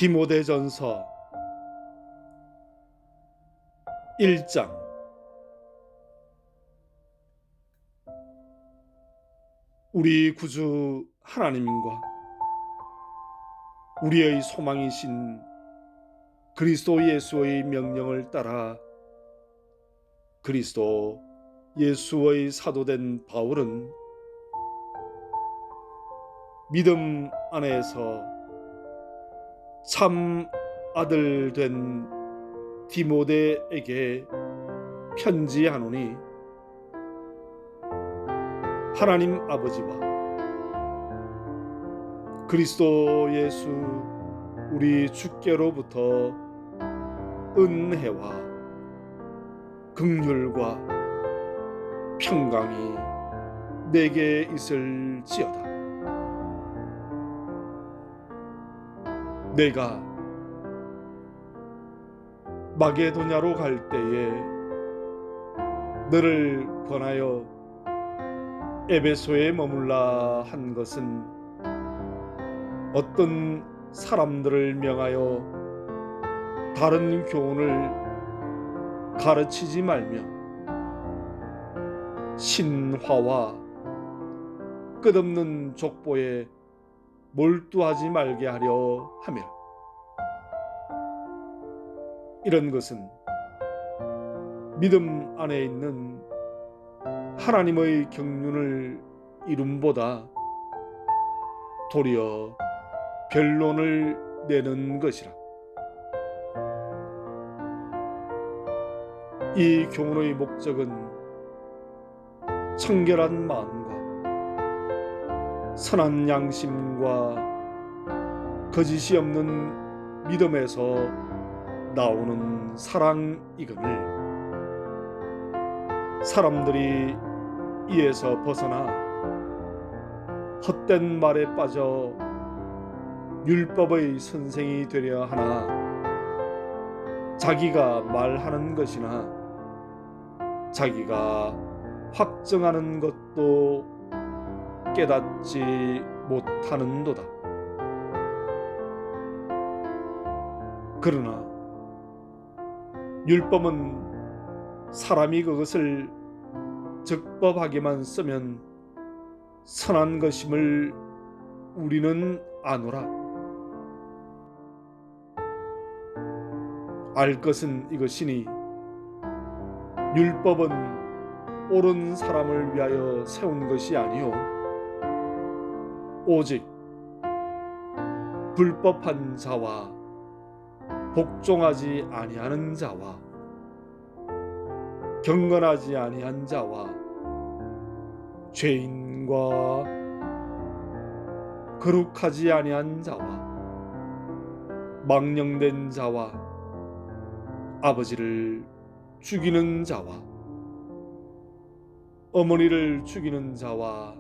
디모데전서 1장. 우리 구주 하나님과 우리의 소망이신 그리스도 예수의 명령을 따라 그리스도 예수의 사도된 바울은 믿음 안에서 참 아들 된 디모데에게 편지하노니, 하나님 아버지와 그리스도 예수 우리 주께로부터 은혜와 긍휼과 평강이 내게 있을지어다. 내가 마게도냐로 갈 때에 너를 권하여 에베소에 머물라 한 것은 어떤 사람들을 명하여 다른 교훈을 가르치지 말며 신화와 끝없는 족보에 몰두하지 말게 하려 함이라. 이런 것은 믿음 안에 있는 하나님의 경륜을 이룸보다 도리어 변론을 내는 것이라. 이 교훈의 목적은 청결한 마음과 선한 양심과 거짓이 없는 믿음에서 나오는 사랑이거늘 사람들이 이에서 벗어나 헛된 말에 빠져 율법의 선생이 되려 하나 자기가 말하는 것이나 자기가 확정하는 것도 깨닫지 못하는도다. 그러나 율법은 사람이 그것을 적법하게만 쓰면 선한 것임을 우리는 아노라. 알 것은 이것이니 율법은 옳은 사람을 위하여 세운 것이 아니요 오직 불법한 자와 복종하지 아니하는 자와 경건하지 아니한 자와 죄인과 거룩하지 아니한 자와 망령된 자와 아버지를 죽이는 자와 어머니를 죽이는 자와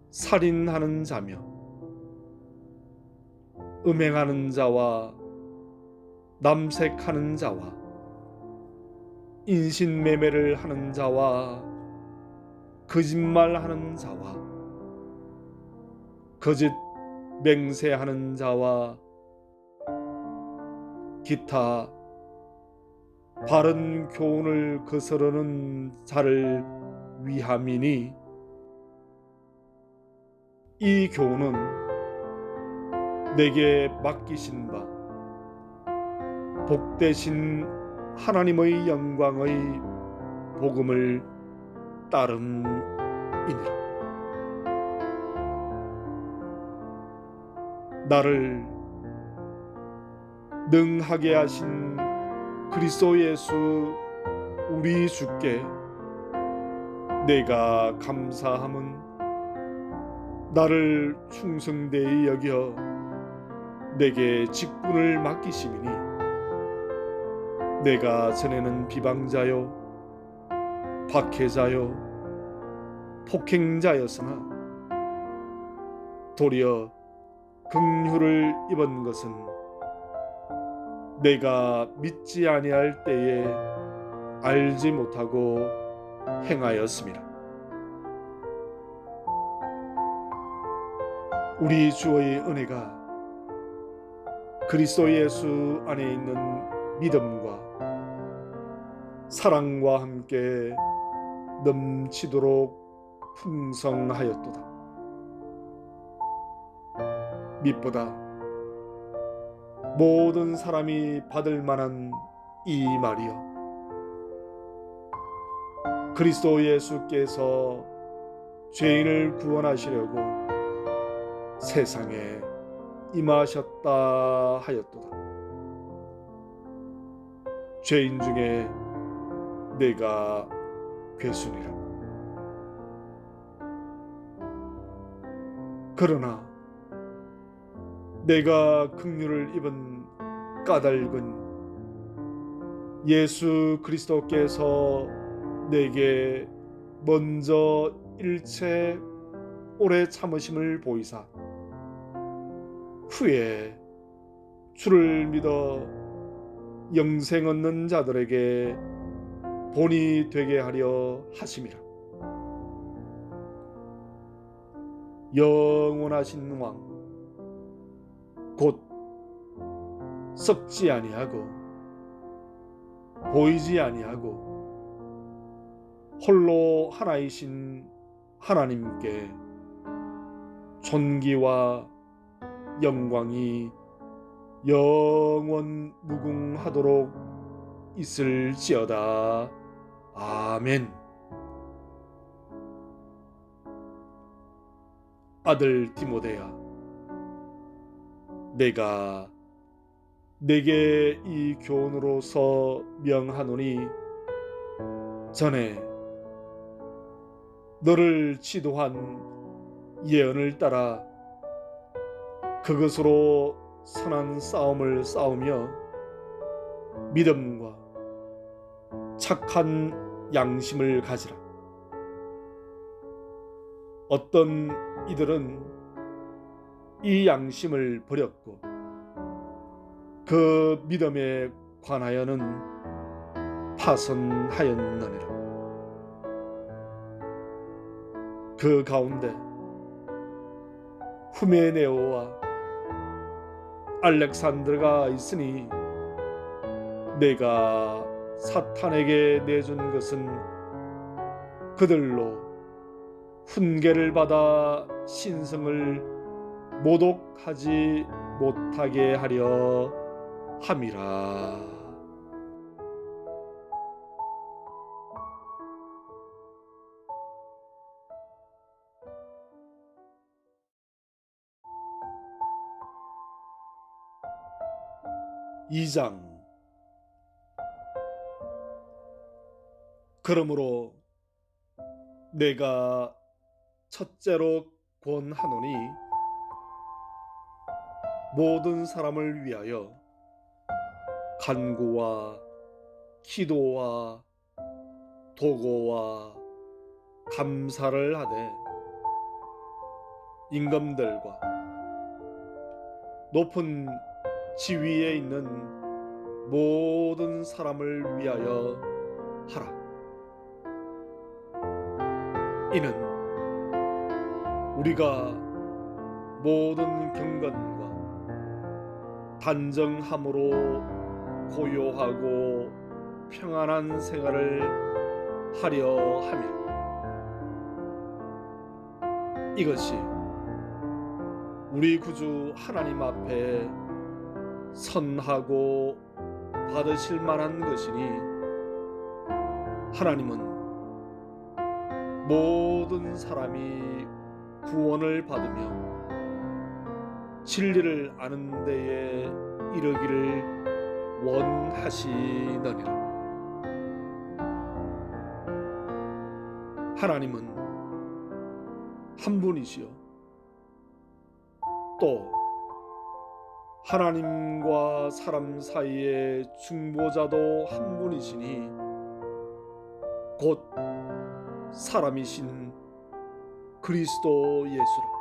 살인하는 자며 음행하는 자와 남색하는 자와 인신매매를 하는 자와 거짓말하는 자와 거짓 맹세하는 자와 기타 바른 교훈을 거스르는 자를 위함이니, 이 교훈은 내게 맡기신 바 복되신 하나님의 영광의 복음을 따름이니라. 나를 능하게 하신 그리스도 예수 우리 주께 내가 감사함은 나를 충성되이 여겨 내게 직분을 맡기심이니, 내가 전에는 비방자요 박해자요 폭행자였으나 도리어 긍휼을 입은 것은 내가 믿지 아니할 때에 알지 못하고 행하였음이라. 우리 주의 은혜가 그리스도 예수 안에 있는 믿음과 사랑과 함께 넘치도록 풍성하였도다. 밑보다 모든 사람이 받을 만한 이 말이여, 그리스도 예수께서 죄인을 구원하시려고 세상에 임하셨다 하였도다. 죄인 중에 내가 괴순이라. 그러나 내가 긍휼을 입은 까닭은 예수 그리스도께서 내게 먼저 일체 오래 참으심을 보이사 후에 주를 믿어 영생 얻는 자들에게 본이 되게 하려 하심이라. 영원하신 왕 곧 썩지 아니하고 보이지 아니하고 홀로 하나이신 하나님께 존귀와 영광이 영원 무궁하도록 있을지어다. 아멘. 아들 디모데야, 내가 내게 이 교훈으로서 명하노니 전에 너를 지도한 예언을 따라 그것으로 선한 싸움을 싸우며 믿음과 착한 양심을 가지라. 어떤 이들은 이 양심을 버렸고 그 믿음에 관하여는 파선하였느니라. 그 가운데 후메네오와 알렉산드가 있으니 내가 사탄에게 내준 것은 그들로 훈계를 받아 신성을 모독하지 못하게 하려 함이라. (2장) 그러므로 내가 첫째로 권하노니 모든 사람을 위하여 간구와 기도와 도고와 감사를 하되 임금들과 높은 지위에 있는 모든 사람을 위하여 하라. 이는 우리가 모든 경건과 단정함으로 고요하고 평안한 생활을 하려 함이라. 이것이 우리 구주 하나님 앞에 선하고 받으실 만한 것이니 하나님은 모든 사람이 구원을 받으며 진리를 아는 데에 이르기를 원하시느니라. 하나님은 한 분이시요 또 하나님과 사람 사이의 중보자도 한 분이시니 곧 사람이신 그리스도 예수라.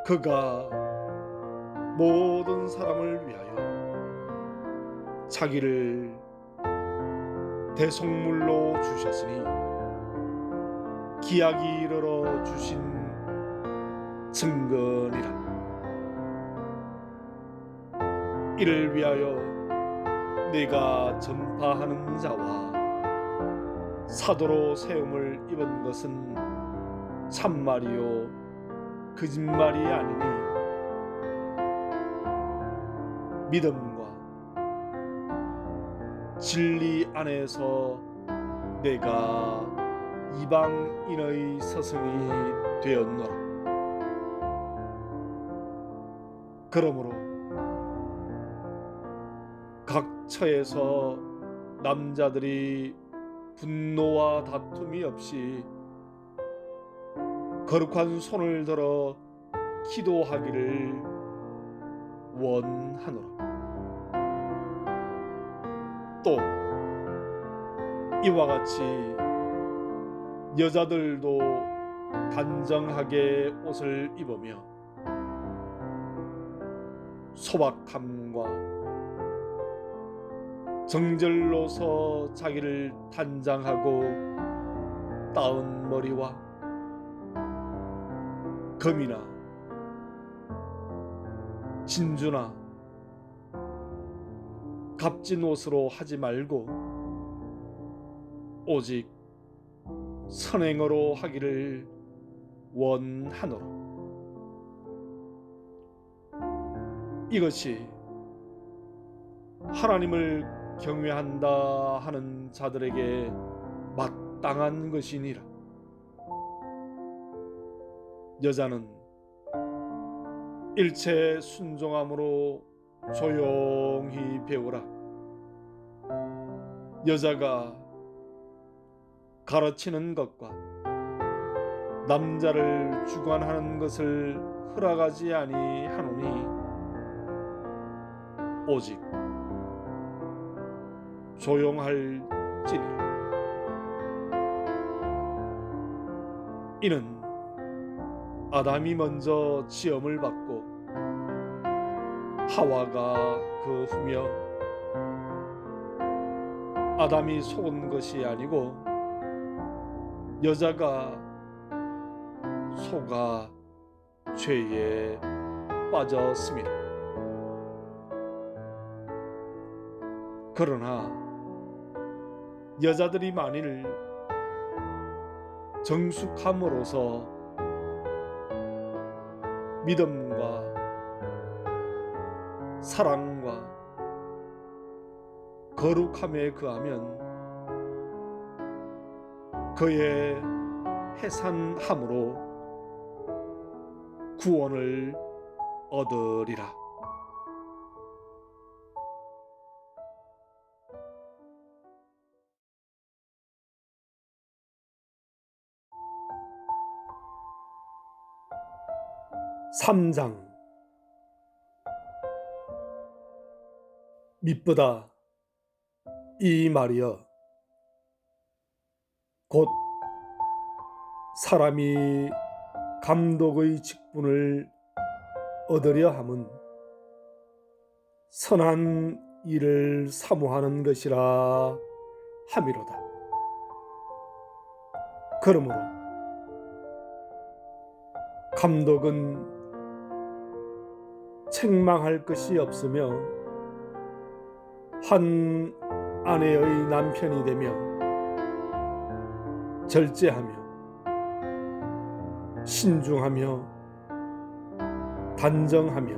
그가 모든 사람을 위하여 자기를 대속물로 주셨으니 기약이 이르러 주신 증거니라. 이를 위하여 내가 전파하는 자와 사도로 세움을 입은 것은 참말이요 거짓말이 아니니, 믿음과 진리 안에서 내가 이방인의 스승이 되었노라. 그러므로 각 처에서 남자들이 분노와 다툼이 없이 거룩한 손을 들어 기도하기를 원하노라. 또 이와 같이 여자들도 단정하게 옷을 입으며 소박함과 정절로서 자기를 단장하고 따은 머리와 금이나 진주나 값진 옷으로 하지 말고 오직 선행으로 하기를 원하노라. 이것이 하나님을 경외한다 하는 자들에게 마땅한 것이니라. 여자는 일체 순종함으로 조용히 배우라. 여자가 가르치는 것과 남자를 주관하는 것을 허락하지 아니하노니 오직 조용할지니라. 이는 아담이 먼저 지음을 받고 하와가 그 후며 아담이 속은 것이 아니고 여자가 속아 죄에 빠졌습니다. 그러나 여자들이 만일 정숙함으로써 믿음과 사랑과 거룩함에 거하면 그의 해산함으로 구원을 얻으리라. (3장) 미쁘다 이 말이여, 곧 사람이 감독의 직분을 얻으려 함은 선한 일을 사모하는 것이라 함이로다. 그러므로 감독은 책망할 것이 없으며 한 아내의 남편이 되며 절제하며 신중하며 단정하며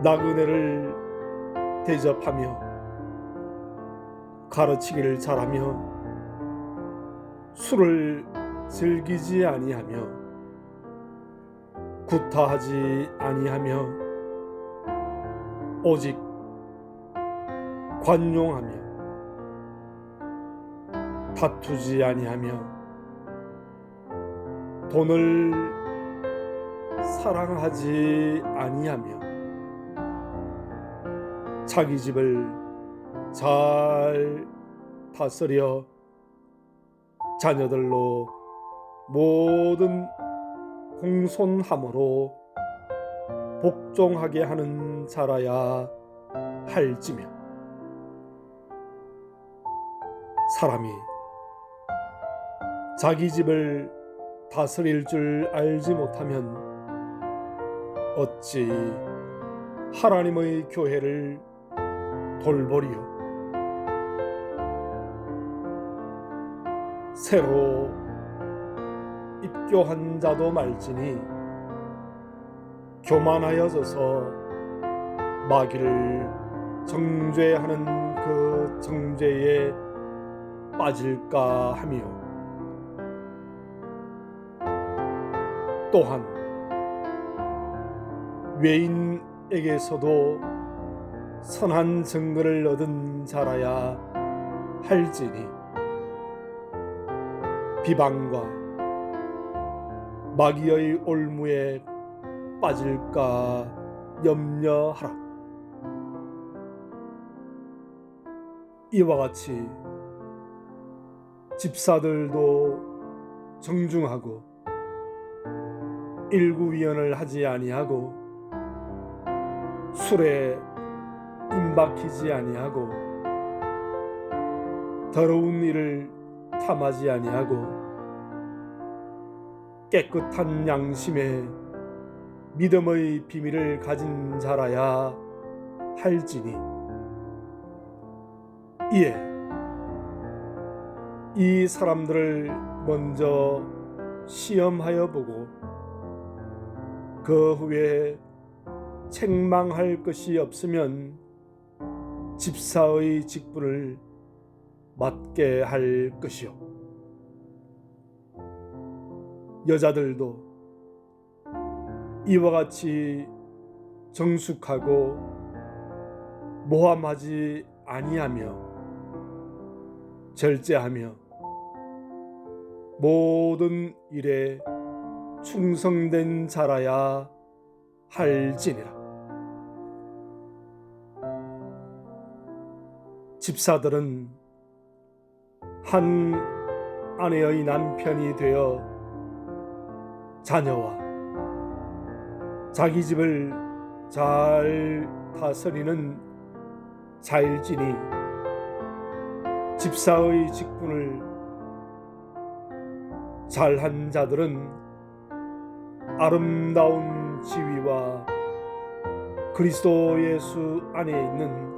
나그네를 대접하며 가르치기를 잘하며 술을 즐기지 아니하며 구타하지 아니하며 오직 관용하며 다투지 아니하며 돈을 사랑하지 아니하며 자기 집을 잘 다스려 자녀들로 모든 공손함으로 복종하게 하는 자라야 할지며, 사람이 자기 집을 다스릴 줄 알지 못하면 어찌 하나님의 교회를 돌보리요. 새로 입교한 자도 말지니 교만하여져서 마귀를 정죄하는 그 정죄에 빠질까 하며, 또한 외인에게서도 선한 증거를 얻은 자라야 할지니 비방과 마귀의 올무에 빠질까 염려하라. 이와 같이 집사들도 정중하고 일구위언을 하지 아니하고 술에 임박히지 아니하고 더러운 일을 탐하지 아니하고 깨끗한 양심에 믿음의 비밀을 가진 자라야 할지니, 이에 이 사람들을 먼저 시험하여 보고 그 후에 책망할 것이 없으면 집사의 직분을 맡게 할 것이요. 여자들도 이와 같이 정숙하고 모함하지 아니하며 절제하며 모든 일에 충성된 자라야 할지니라. 집사들은 한 아내의 남편이 되어 자녀와 자기 집을 잘 다스리는 자일지니, 집사의 직분을 잘한 자들은 아름다운 지위와 그리스도 예수 안에 있는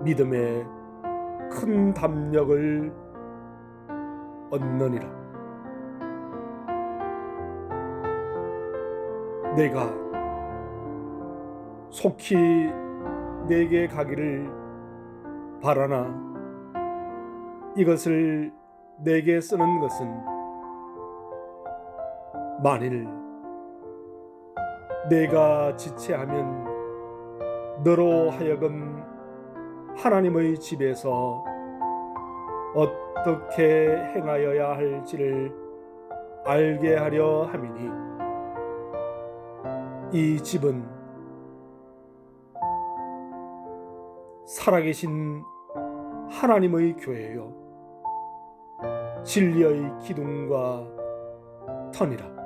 믿음의 큰 담력을 얻느니라. 내가 속히 내게 가기를 바라나 이것을 내게 쓰는 것은 만일 내가 지체하면 너로 하여금 하나님의 집에서 어떻게 행하여야 할지를 알게 하려 함이니, 이 집은 살아계신 하나님의 교회요 진리의 기둥과 터니라.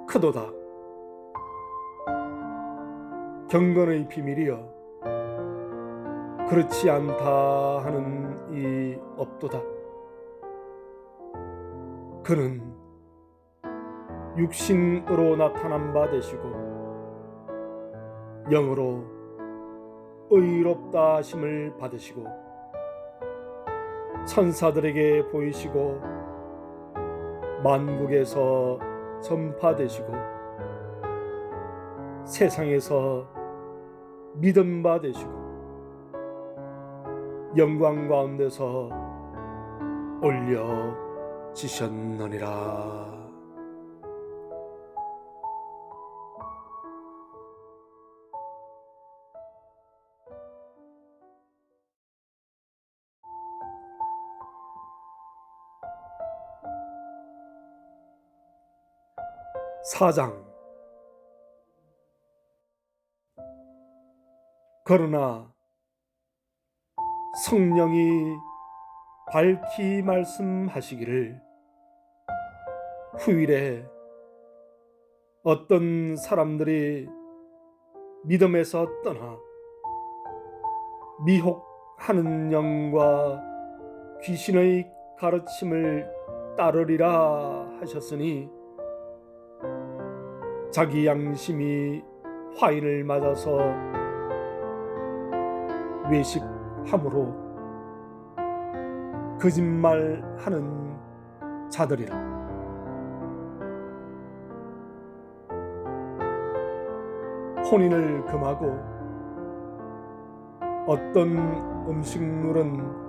크도다 경건의 비밀이여 그렇지 않다 하는 이 없도다. 그는 육신으로 나타난 바 되시고 영으로 의롭다 하심을 받으시고 천사들에게 보이시고 만국에서 전파되시고 세상에서 믿음 바 되시고 영광 가운데서 올려지셨느니라. 사장. 그러나 성령이 밝히 말씀하시기를 후일에 어떤 사람들이 믿음에서 떠나 미혹하는 영과 귀신의 가르침을 따르리라 하셨으니 자기 양심이 화인을 맞아서 외식함으로 거짓말하는 자들이라. 혼인을 금하고 어떤 음식물은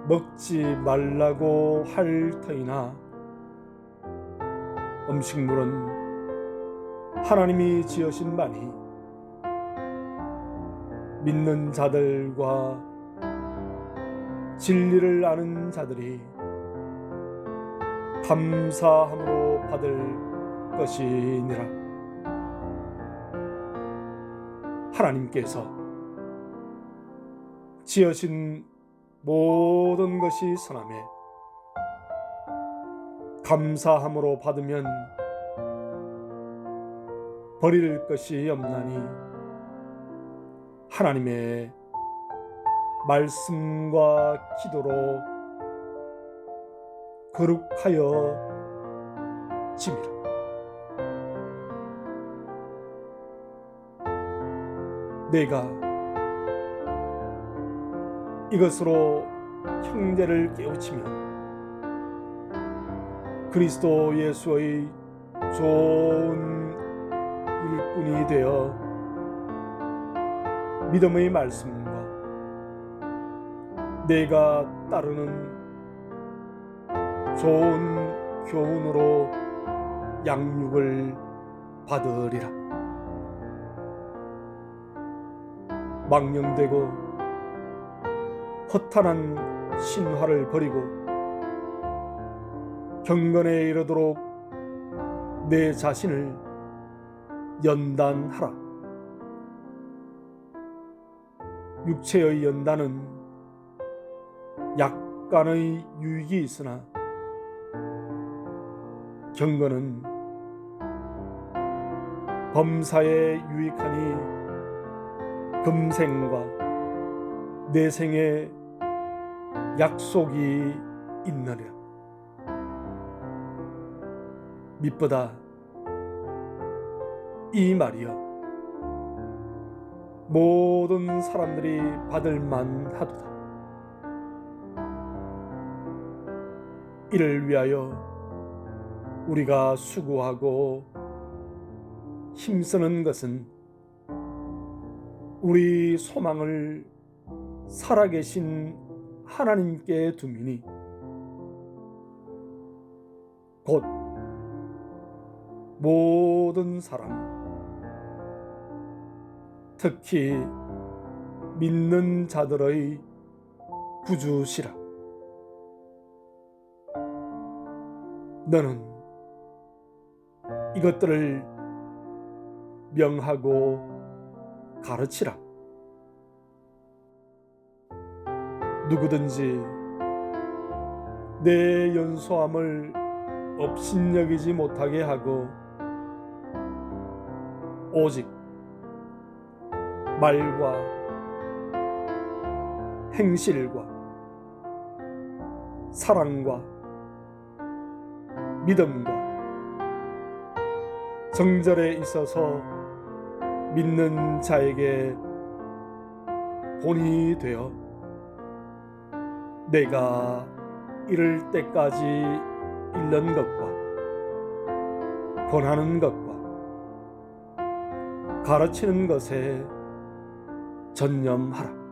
먹지 말라고 할 터이나 음식물은 하나님이 지으신 바니 믿는 자들과 진리를 아는 자들이 감사함으로 받을 것이니라. 하나님께서 지으신 모든 것이 선하매 감사함으로 받으면 버릴 것이 없나니 하나님의 말씀과 기도로 거룩하여 짐이라. 내가 이것으로 형제를 깨우치면 그리스도 예수의 좋은 일꾼이 되어 믿음의 말씀과 내가 따르는 좋은 교훈으로 양육을 받으리라. 망령되고 허탄한 신화를 버리고 경건에 이르도록 내 자신을 연단하라. 육체의 연단은 약간의 유익이 있으나 경건은 범사에 유익하니 금생과 내생에 약속이 있느니라. mit보다 이 말이여 모든 사람들이 받을 만하도다. 이를 위하여 우리가 수고하고 힘쓰는 것은 우리 소망을 살아계신 하나님께 둠이니 곧 모든 사람 특히 믿는 자들의 구주시라. 너는 이것들을 명하고 가르치라. 누구든지 내 연소함을 업신여기지 못하게 하고 오직 말과 행실과 사랑과 믿음과 정절에 있어서 믿는 자에게 본이 되어 내가 이를 때까지 잃는 것과 권하는 것과 가르치는 것에 전념하라.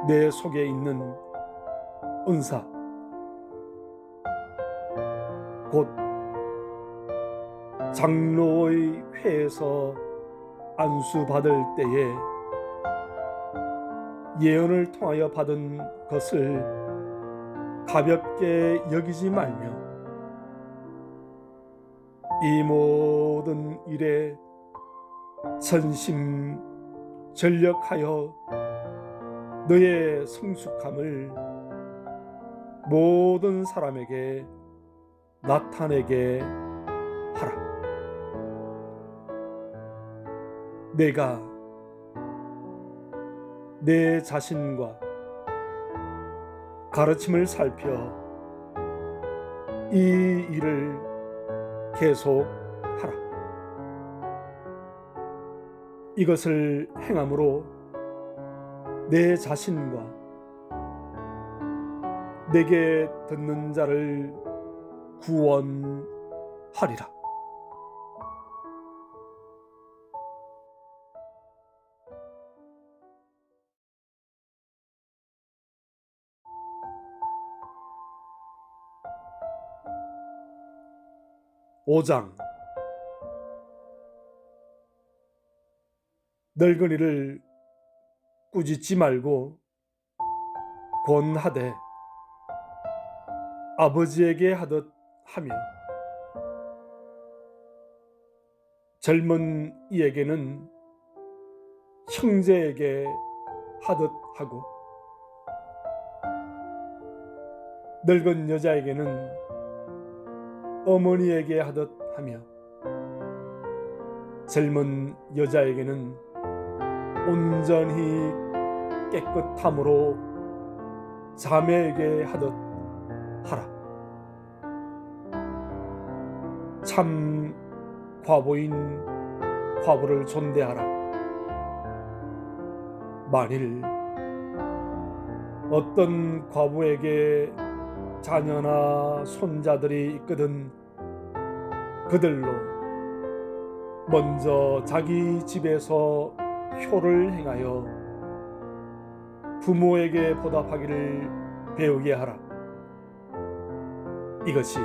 내 속에 있는 은사 곧 장로의 회에서 안수받을 때에 예언을 통하여 받은 것을 가볍게 여기지 말며 이 모든 일에 전심전력하여 너의 성숙함을 모든 사람에게 나타내게 하라. 내가 내 자신과 가르침을 살펴 이 일을 계속하라. 이것을 행함으로 내 자신과 내게 듣는 자를 구원하리라. 오장 늙은이를 꾸짖지 말고 권하되 아버지에게 하듯 하며 젊은 이에게는 형제에게 하듯 하고 늙은 여자에게는 어머니에게 하듯 하며 젊은 여자에게는 온전히 깨끗함으로 자매에게 하듯 하라. 참 과부인 과부를 존대하라. 만일 어떤 과부에게 자녀나 손자들이 있거든 그들로 먼저 자기 집에서 효를 행하여 부모에게 보답하기를 배우게 하라. 이것이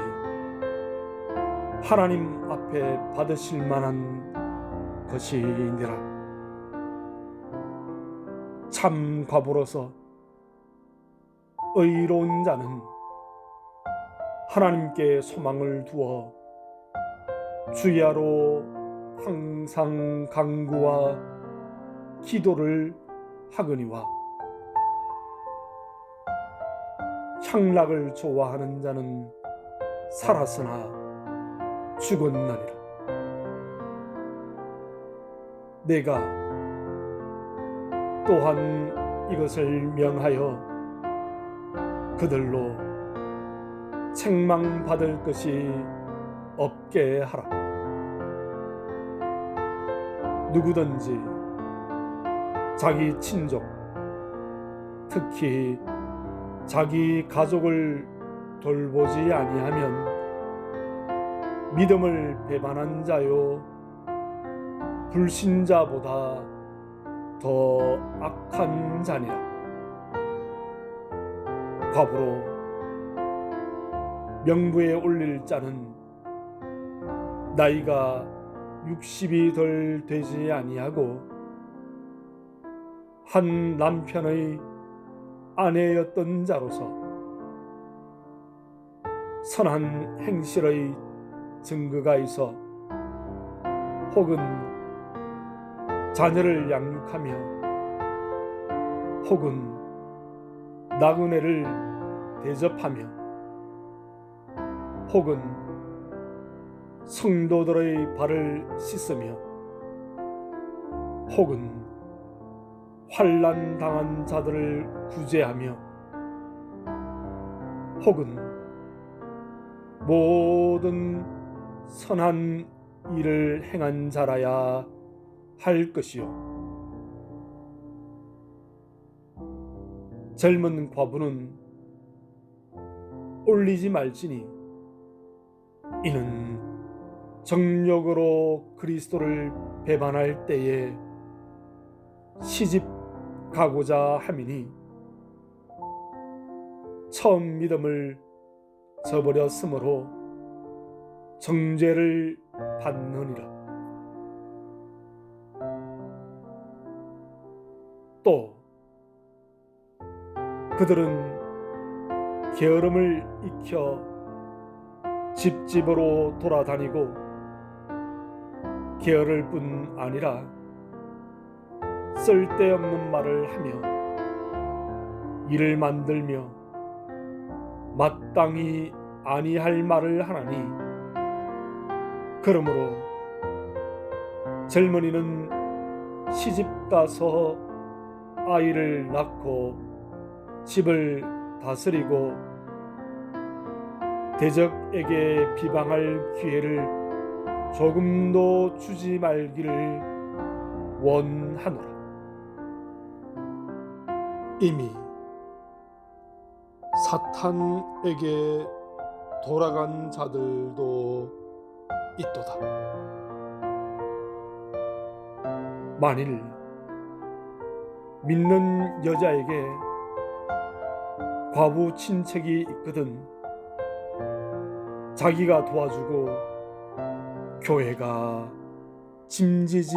하나님 앞에 받으실 만한 것이니라. 참 과부로서 의로운 자는 하나님께 소망을 두어 주야로 항상 간구와 기도를 하거니와 향락을 좋아하는 자는 살았으나 죽었나니라. 내가 또한 이것을 명하여 그들로 책망받을 것이 없게 하라. 누구든지 자기 친족, 특히 자기 가족을 돌보지 아니하면 믿음을 배반한 자요 불신자보다 더 악한 자니라. 과부로 명부에 올릴 자는 나이가 60이 덜 되지 아니하고 한 남편의 아내였던 자로서 선한 행실의 증거가 있어 혹은 자녀를 양육하며 혹은 나그네를 대접하며 혹은 성도들의 발을 씻으며 혹은 환난 당한 자들을 구제하며 혹은 모든 선한 일을 행한 자라야 할 것이요 젊은 과부는 올리지 말지니 이는 정력으로 그리스도를 배반할 때에 시집 가고자 함이니 처음 믿음을 저버렸으므로 정죄를 받느니라. 또 그들은 게으름을 익혀 집집으로 돌아다니고 게으를 뿐 아니라 쓸데없는 말을 하며 일을 만들며 마땅히 아니할 말을 하나니 그러므로 젊은이는 시집가서 아이를 낳고 집을 다스리고 대적에게 비방할 기회를 조금도 주지 말기를 원하노라. 이미 사탄에게 돌아간 자들도 있도다. 만일 믿는 여자에게 과부 친척이 있거든 자기가 도와주고 교회가 짐지지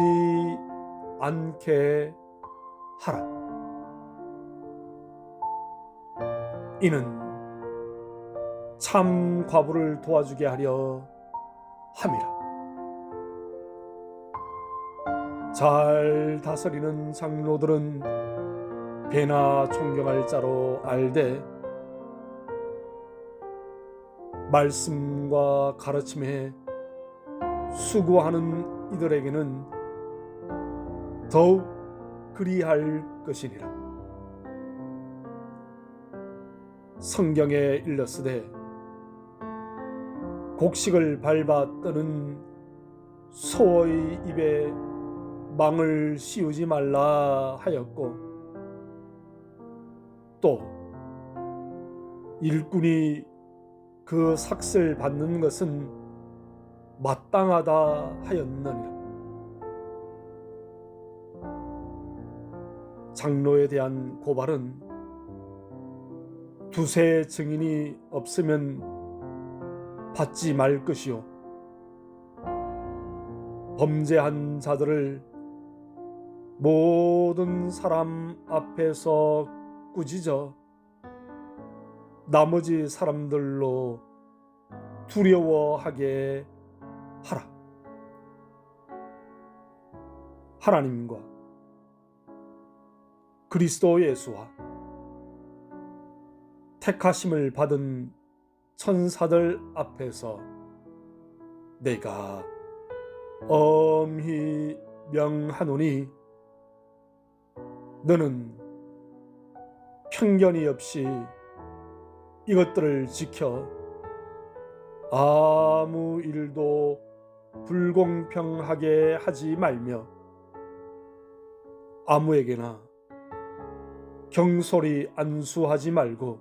않게 하라. 이는 참 과부를 도와주게 하려 함이라. 잘 다스리는 장로들은 배나 존경할 자로 알되 말씀과 가르침에 수고하는 이들에게는 더욱 그리할 것이니라. 성경에 일렀으되 곡식을 밟아 뜨는 소의 입에 망을 씌우지 말라 하였고, 또 일꾼이 그 삭슬 받는 것은 마땅하다 하였느니라. 장로에 대한 고발은 두세 증인이 없으면 받지 말 것이요, 범죄한 자들을 모든 사람 앞에서 꾸짖어 나머지 사람들로 두려워하게 하라. 하나님과 그리스도 예수와 택하심을 받은 천사들 앞에서 내가 엄히 명하노니 너는 편견이 없이 이것들을 지켜 아무 일도 불공평하게 하지 말며 아무에게나 경솔히 안수하지 말고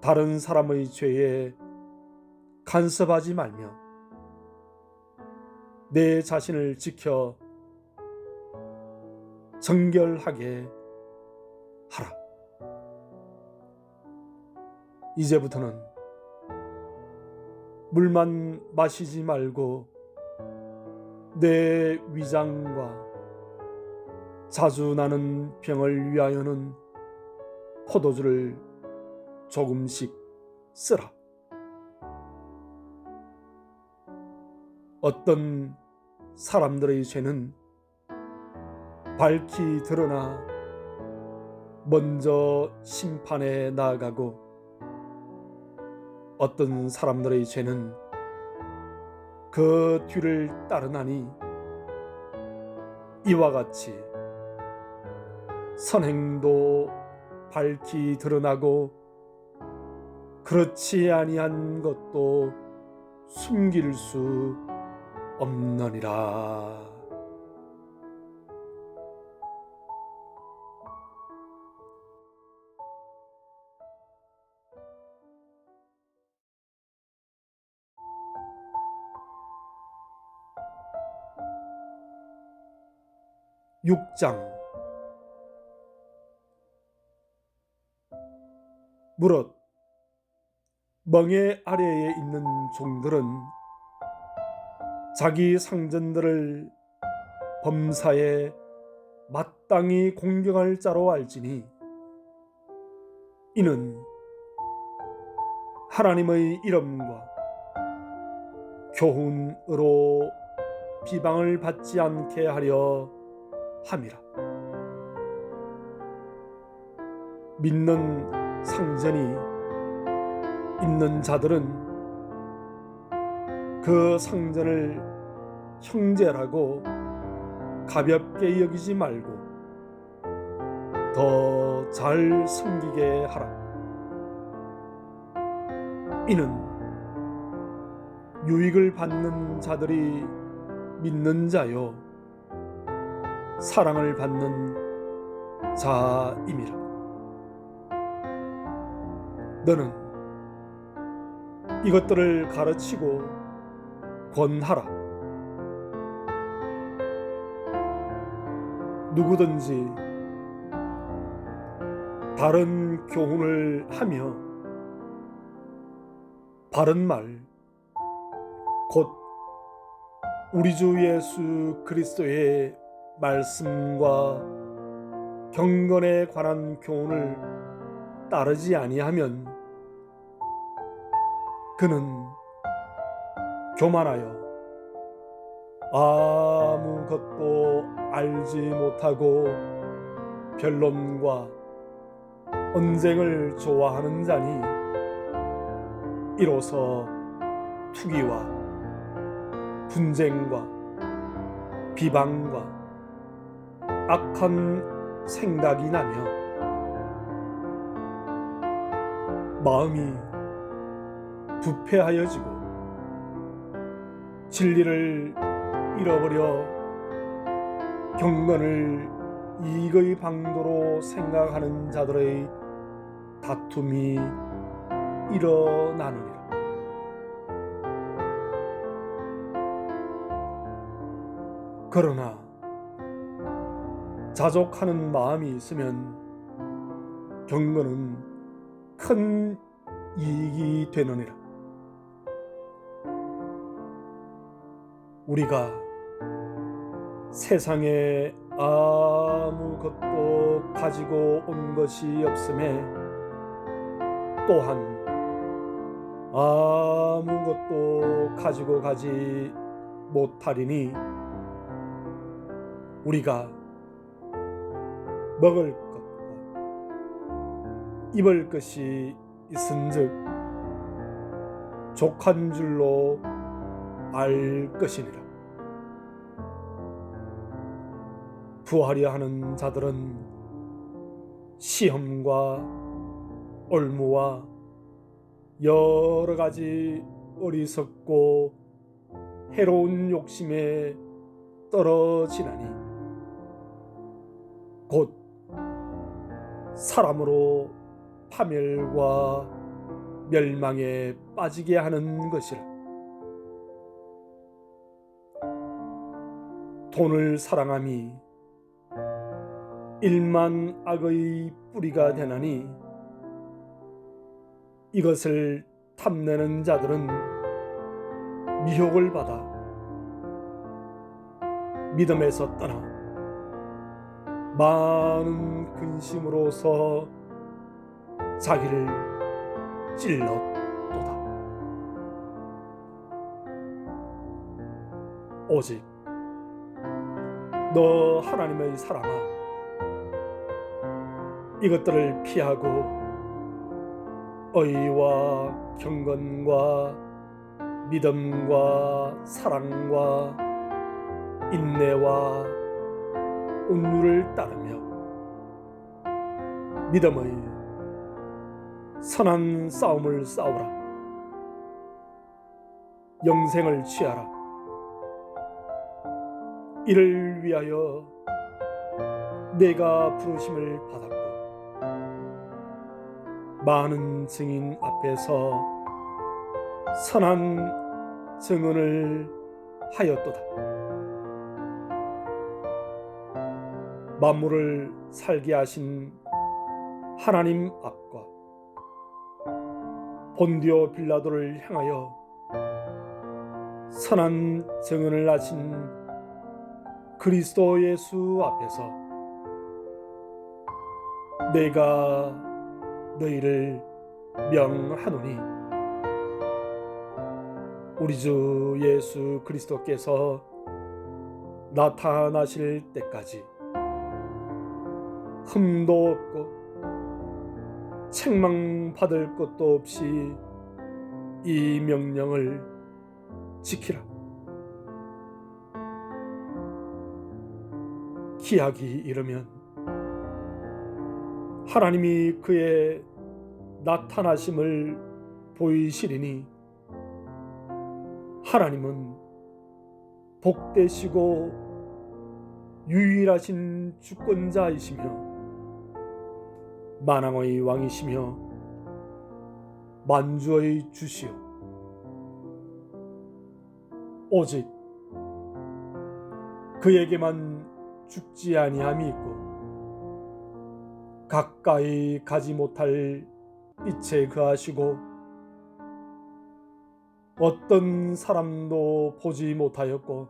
다른 사람의 죄에 간섭하지 말며 내 자신을 지켜 정결하게 하라. 이제부터는 물만 마시지 말고 내 위장과 자주 나는 병을 위하여는 포도주를 조금씩 쓰라. 어떤 사람들의 죄는 밝히 드러나 먼저 심판에 나아가고 어떤 사람들의 죄는 그 뒤를 따르나니 이와 같이 선행도 밝히 드러나고 그렇지 아니한 것도 숨길 수 없느니라. 6장. 무릇 멍에 아래에 있는 종들은 자기 상전들을 범사에 마땅히 공경할 자로 알지니 이는 하나님의 이름과 교훈으로 비방을 받지 않게 하려 함이라. 믿는 상전이 있는 자들은 그 상전을 형제라고 가볍게 여기지 말고 더 잘 섬기게 하라. 이는 유익을 받는 자들이 믿는 자요 사랑을 받는 자임이라. 너는 이것들을 가르치고 권하라. 누구든지 바른 교훈을 하며 바른 말, 곧 우리 주 예수 그리스도의 말씀과 경건에 관한 교훈을 따르지 아니하면 그는 교만하여 아무것도 알지 못하고 변론과 언쟁을 좋아하는 자니 이로써 투기와 분쟁과 비방과 악한 생각이 나며 마음이 부패하여지고 진리를 잃어버려 경건을 이익의 방도로 생각하는 자들의 다툼이 일어나느니라. 그러나 자족하는 마음이 있으면 경건은 큰 이익이 되느니라. 우리가 세상에 아무것도 가지고 온 것이 없음에 또한 아무것도 가지고 가지 못하리니 우리가 먹을 것과 입을 것이 있은즉 족한 줄로 알 것이니라. 부하려 하는 자들은 시험과 올무와 여러 가지 어리석고 해로운 욕심에 떨어지나니 곧 사람으로 파멸과 멸망에 빠지게 하는 것이라. 돈을 사랑함이 일만 악의 뿌리가 되나니 이것을 탐내는 자들은 미혹을 받아 믿음에서 떠나 많은 근심으로서 자기를 찔렀도다. 오직 너 하나님의 사람아, 이것들을 피하고 의와 경건과 믿음과 사랑과 인내와 온유를 따르며 믿음의 선한 싸움을 싸우라. 영생을 취하라. 이를 위하여 내가 부르심을 받았고 많은 증인 앞에서 선한 증언을 하였도다. 만물을 살게 하신 하나님 앞과 본디오 빌라도를 향하여 선한 증언을 하신 그리스도 예수 앞에서 내가 너희를 명하노니 우리 주 예수 그리스도께서 나타나실 때까지 흠도 없고 책망받을 것도 없이 이 명령을 지키라. 기약이 이르면 하나님이 그의 나타나심을 보이시리니 하나님은 복되시고 유일하신 주권자이시며 만왕의 왕이시며 만주의 주시오. 오직 그에게만 죽지 아니함이 있고 가까이 가지 못할 빛에 거하시고 어떤 사람도 보지 못하였고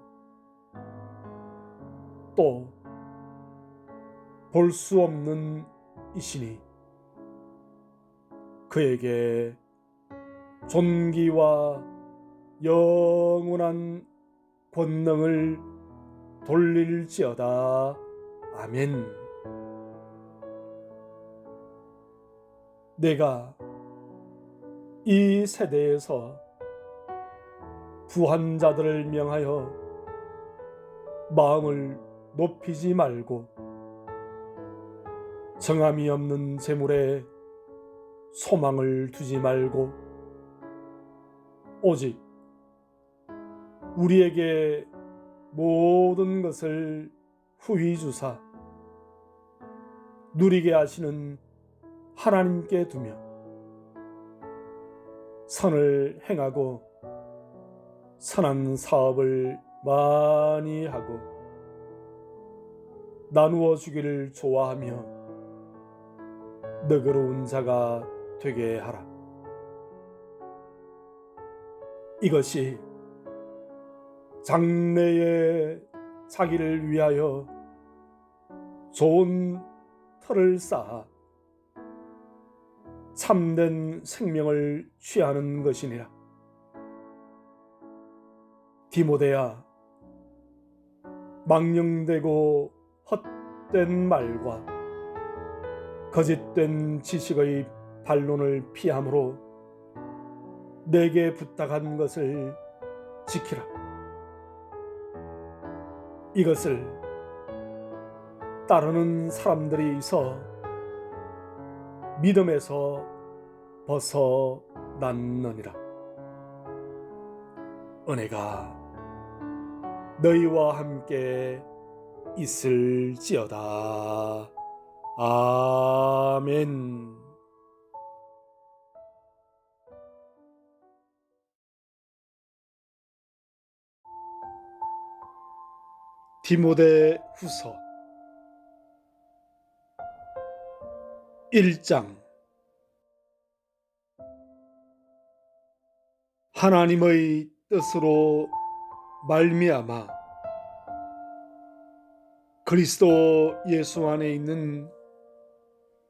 또 볼 수 없는 이시니 그에게 존귀와 영원한 권능을 돌릴지어다. 아멘. 내가 이 세대에서 부한 자들을 명하여 마음을 높이지 말고 정함이 없는 재물에 소망을 두지 말고 오직 우리에게 모든 것을 후히 주사 누리게 하시는 하나님께 두며 선을 행하고 선한 사업을 많이 하고 나누어 주기를 좋아하며 너그러운 자가 되게 하라. 이것이 장래의 자기를 위하여 좋은 터를 쌓아 참된 생명을 취하는 것이니라. 디모데야, 망령되고 헛된 말과 거짓된 지식의 반론을 피함으로 내게 부탁한 것을 지키라. 이것을 따르는 사람들이 있어 믿음에서 벗어났느니라. 은혜가 너희와 함께 있을지어다. 아멘. 디모데 후서 1장. 하나님의 뜻으로 말미암아 그리스도 예수 안에 있는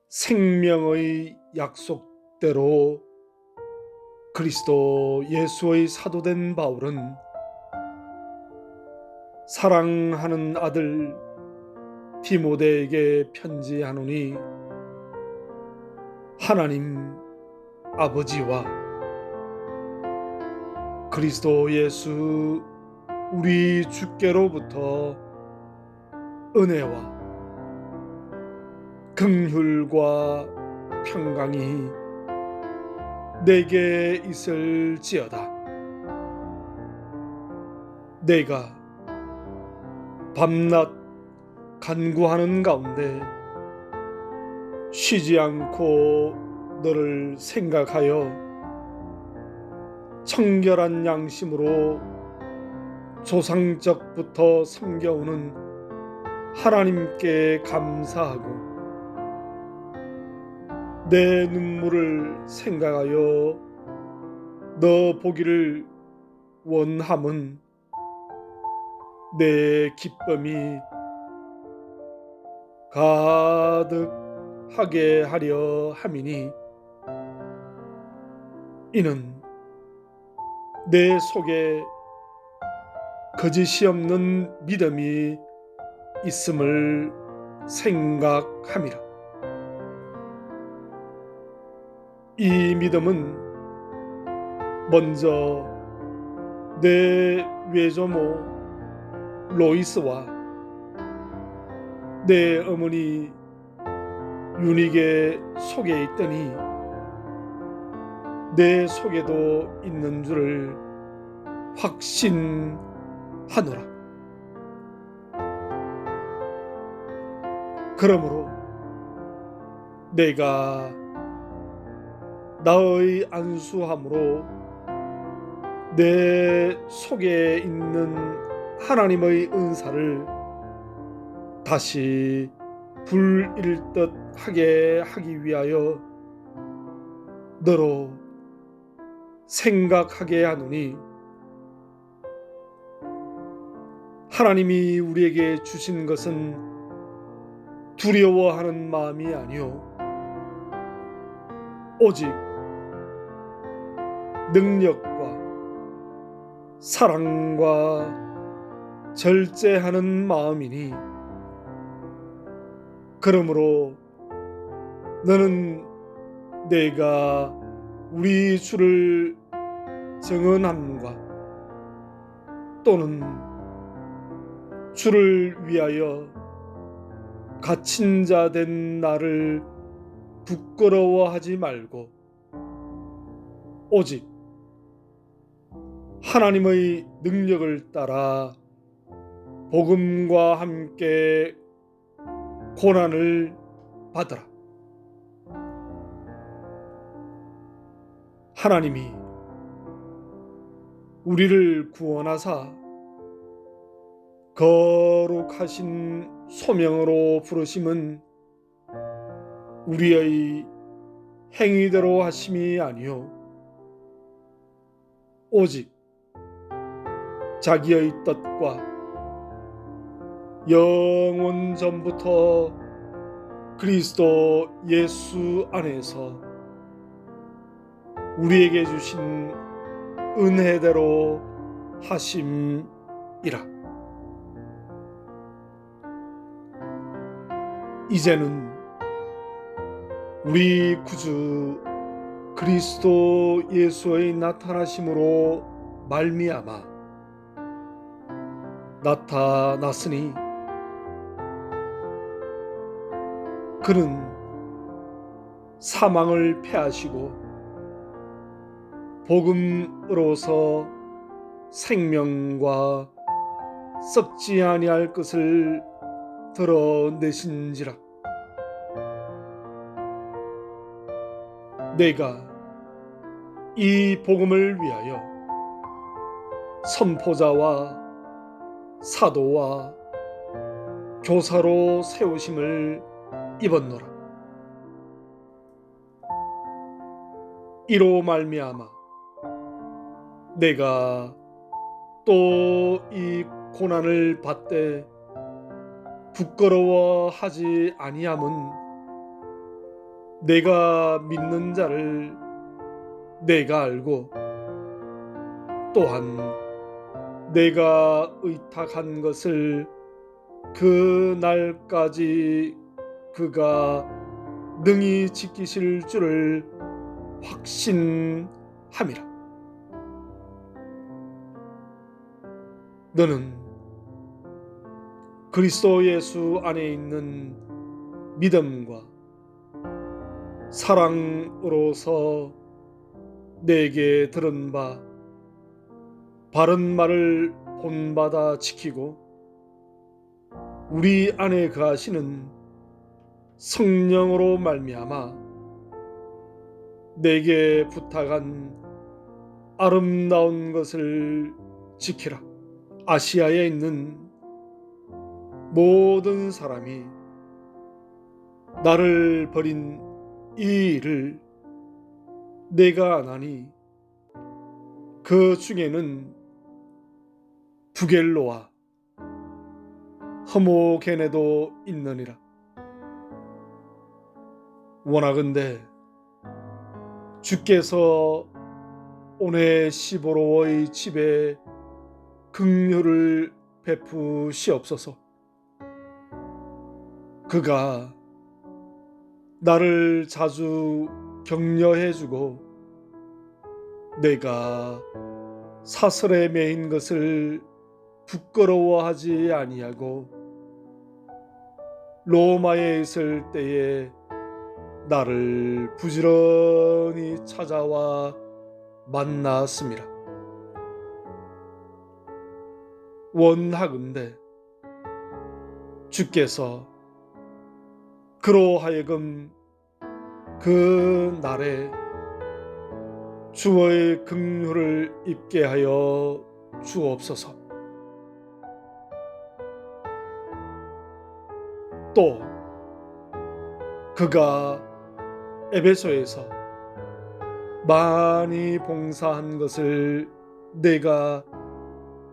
생명의 약속대로 그리스도 예수의 사도된 바울은 사랑하는 아들 디모데에게 편지하노니 하나님 아버지와 그리스도 예수 우리 주께로부터 은혜와 긍휼과 평강이 내게 있을지어다. 내가 밤낮 간구하는 가운데 쉬지 않고 너를 생각하여 청결한 양심으로 조상적부터 섬겨오는 하나님께 감사하고 내 눈물을 생각하여 너 보기를 원함은 내 기쁨이 가득하게 하려 함이니 이는 내 속에 거짓이 없는 믿음이 있음을 생각함이라. 이 믿음은 먼저 내 외조모 로이스와 내 어머니 윤희계 속에 있더니 내 속에도 있는 줄을 확신하노라. 그러므로 내가 나의 안수함으로 내 속에 있는 하나님의 은사를 다시 불일듯 하게 하기 위하여 너로 생각하게 하노니, 하나님이 우리에게 주신 것은 두려워하는 마음이 아니요 오직 능력과 사랑과 절제하는 마음이니, 그러므로 너는 내가 우리 주를 증언함과 또는 주를 위하여 갇힌 자 된 나를 부끄러워하지 말고 오직 하나님의 능력을 따라 복음과 함께 고난을 받으라. 하나님이 우리를 구원하사 거룩하신 소명으로 부르심은 우리의 행위대로 하심이 아니요 오직 자기의 뜻과 영원 전부터 그리스도 예수 안에서 우리에게 주신 은혜대로 하심이라. 이제는 우리 구주 그리스도 예수의 나타나심으로 말미암아 나타났으니, 그는 사망을 패하시고 복음으로서 생명과 썩지 아니할 것을 드러내신지라. 내가 이 복음을 위하여 선포자와 사도와 교사로 세우심을 입었노라. 이로 말미암아 내가 또 이 고난을 받되 부끄러워하지 아니함은 내가 믿는 자를 내가 알고 또한 내가 의탁한 것을 그 날까지 그가 능히 지키실 줄을 확신함이라. 너는 그리스도 예수 안에 있는 믿음과 사랑으로서 내게 들은 바 바른 말을 본받아 지키고 우리 안에 거하시는 성령으로 말미암아 내게 부탁한 아름다운 것을 지키라. 아시아에 있는 모든 사람이 나를 버린 이 일을 내가 아나니 그 중에는 부겔로와 허모게네도 있느니라. 원하건대 주께서 오네시보로의 집에 긍휼을 베푸시옵소서. 그가 나를 자주 격려해주고 내가 사슬에 매인 것을 부끄러워하지 아니하고 로마에 있을 때에 나를 부지런히 찾아와 만났음이라. 원하건대 주께서 그로 하여금 그 날에 주의 긍휼을 입게 하여 주옵소서. 또 그가 에베소에서 많이 봉사한 것을 내가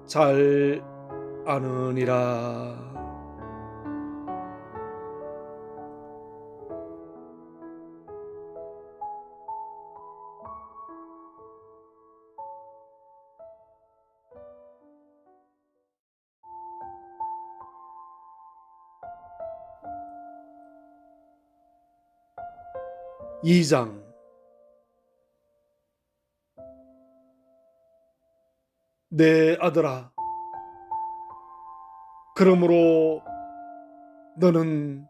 잘 아느니라. 2장. 내 아들아, 그러므로 너는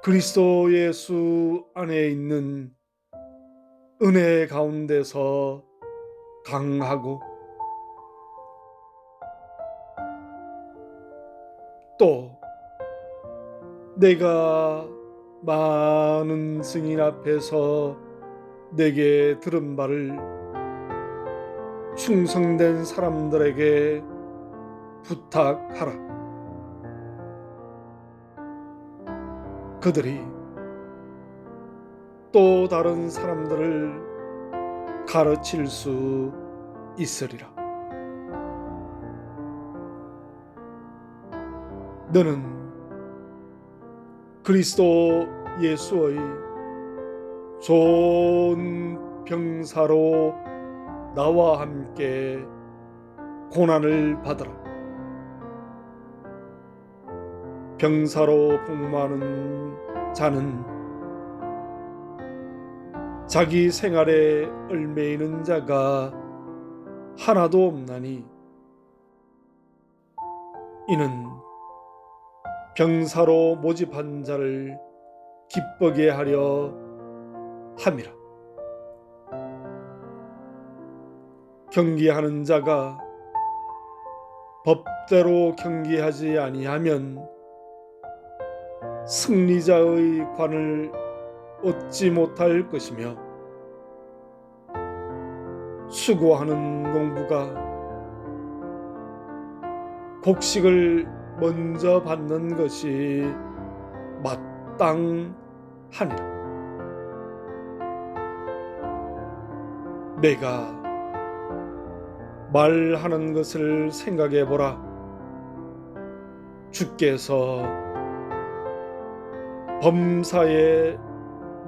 그리스도 예수 안에 있는 은혜 가운데서 강하고 또 내가 많은 증인 앞에서 내게 들은 바를 충성된 사람들에게 부탁하라. 그들이 또 다른 사람들을 가르칠 수 있으리라. 너는 그리스도 예수의 좋은 병사로 나와 함께 고난을 받으라. 병사로 복무하는 자는 자기 생활에 얽매이는 자가 하나도 없나니 이는 병사로 모집한 자를 기쁘게 하려 함이라. 경기하는 자가 법대로 경기하지 아니하면 승리자의 관을 얻지 못할 것이며, 수고하는 농부가 곡식을 먼저 받는 것이 마땅하니라. 내가 말하는 것을 생각해 보라. 주께서 범사에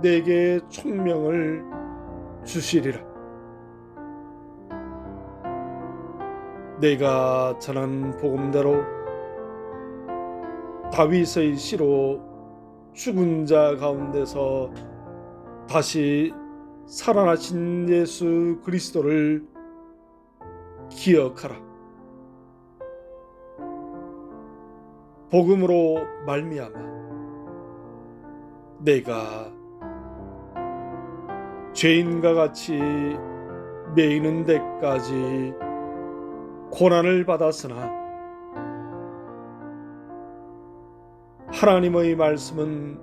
내게 총명을 주시리라. 내가 전한 복음대로 다윗의 씨로 죽은 자 가운데서 다시 살아나신 예수 그리스도를 기억하라. 복음으로 말미암아 내가 죄인과 같이 매이는 데까지 고난을 받았으나 하나님의 말씀은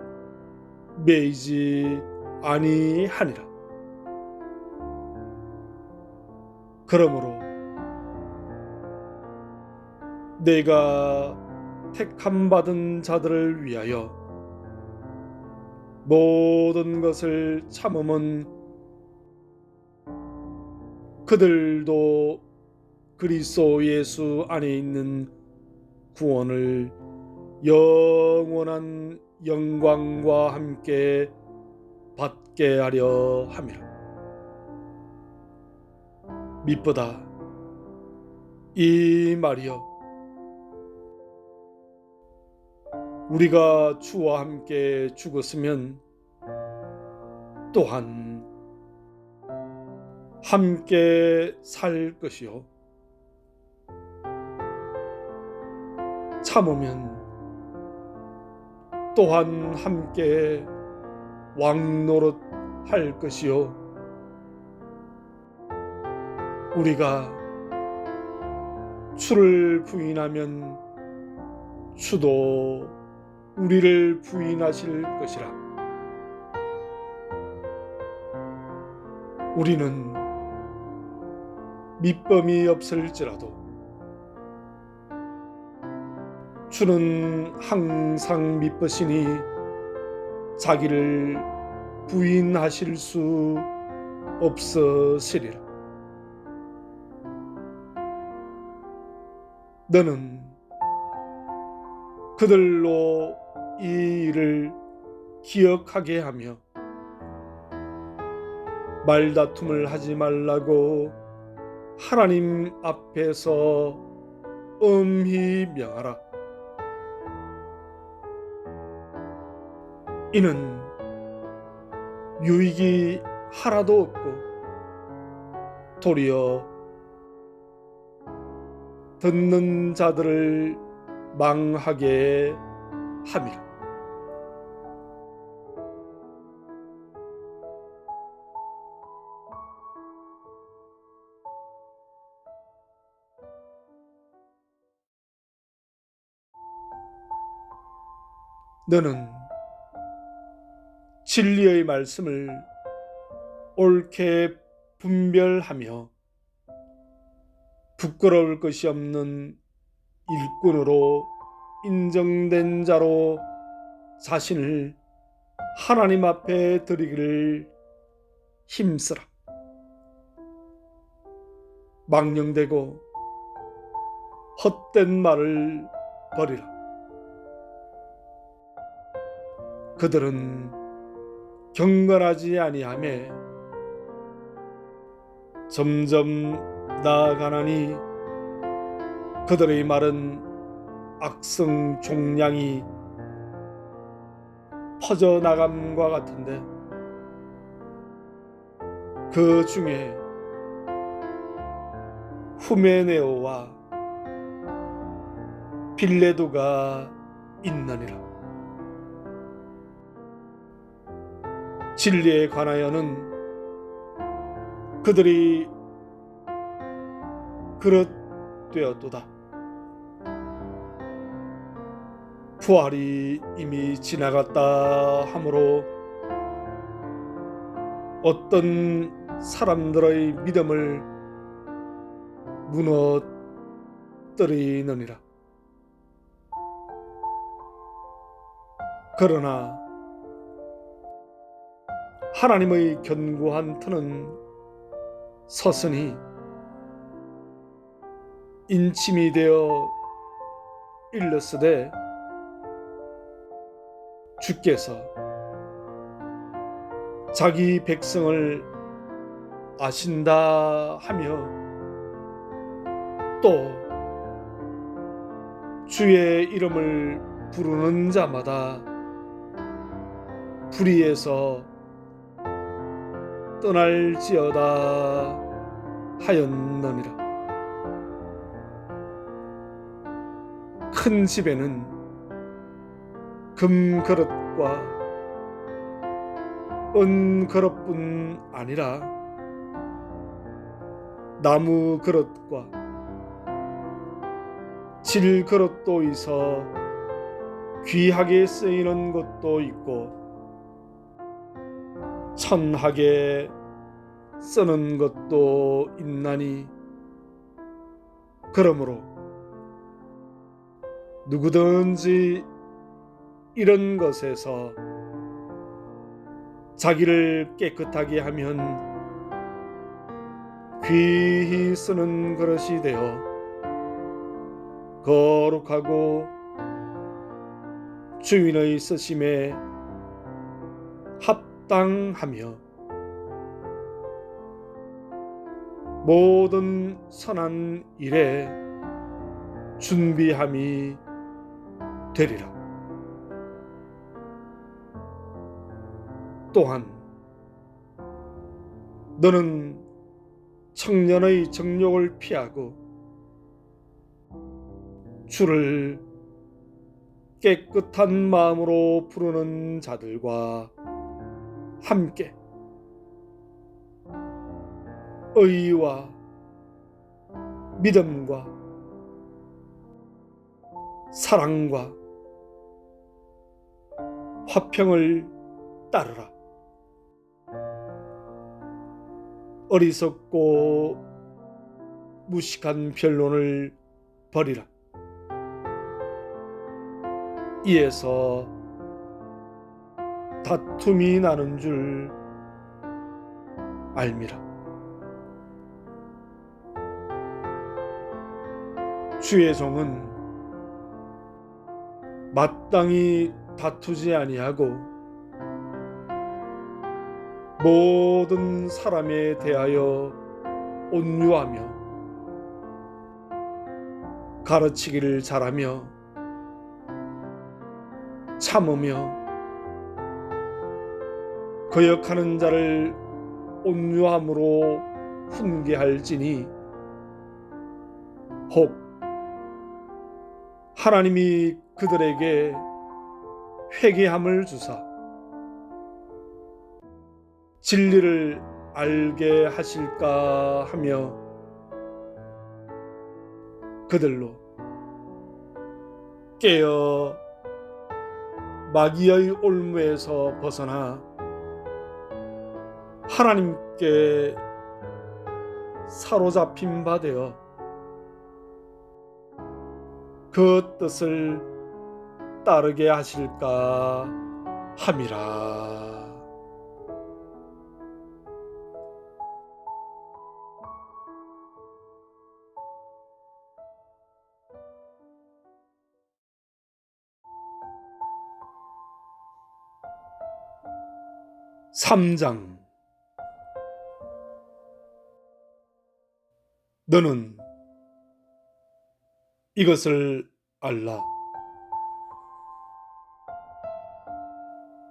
매이지 아니하니라. 그러므로 내가 택함 받은 자들을 위하여 모든 것을 참음은 그들도 그리스도 예수 안에 있는 구원을 영원한 영광과 함께 받게 하려 함이라. 미쁘다 이 말이여, 우리가 주와 함께 죽었으면 또한 함께 살 것이요, 참으면 또한 함께 왕노릇 할 것이요 우리가 주를 부인하면 주도 우리를 부인하실 것이라. 우리는 밑범이 없을지라도 주는 항상 미쁘시니 자기를 부인하실 수 없으시리라. 너는 그들로 이 일을 기억하게 하며 말다툼을 하지 말라고 하나님 앞에서 엄히 명하라. 이는 유익이 하나도 없고 도리어 듣는 자들을 망하게 함이라. 너는 진리의 말씀을 옳게 분별하며 부끄러울 것이 없는 일꾼으로 인정된 자로 자신을 하나님 앞에 드리기를 힘쓰라. 망령되고 헛된 말을 버리라. 그들은 경건하지 아니하매 점점 나아가나니 그들의 말은 악성 종양이 퍼져나감과 같은데 그 중에 후메네오와 빌레도가 있느니라. 진리에 관하여는 그들이 그릇되었도다. 부활이 이미 지나갔다 하므로 어떤 사람들의 믿음을 무너뜨리느니라. 그러나 하나님의 견고한 터는 서서히 인침이 되어 일렀으되 주께서 자기 백성을 아신다 하며 또 주의 이름을 부르는 자마다 불의에서 떠날지어다 하였느니라. 큰 집에는 금 그릇과 은 그릇뿐 아니라 나무 그릇과 질 그릇도 있어 귀하게 쓰이는 것도 있고 천하게 쓰는 것도 있나니 그러므로 누구든지 이런 것에서 자기를 깨끗하게 하면 귀히 쓰는 그릇이 되어 거룩하고 주인의 쓰심에 합당하며 모든 선한 일에 준비함이 되리라. 또한 너는 청년의 정욕을 피하고 주를 깨끗한 마음으로 부르는 자들과 함께 의와 믿음과 사랑과 화평을 따르라. 어리석고 무식한 변론을 버리라. 이에서 다툼이 나는 줄 알미라. 주의 종은 마땅히 다투지 아니하고 모든 사람에 대하여 온유하며 가르치기를 잘하며 참으며 거역하는 자를 온유함으로 훈계할지니 혹 하나님이 그들에게 회개함을 주사 진리를 알게 하실까 하며 그들로 깨어 마귀의 올무에서 벗어나 하나님께 사로잡힌 바 되어 그 뜻을 따르게 하실까 함이라. (3장) 너는 이것을 알라.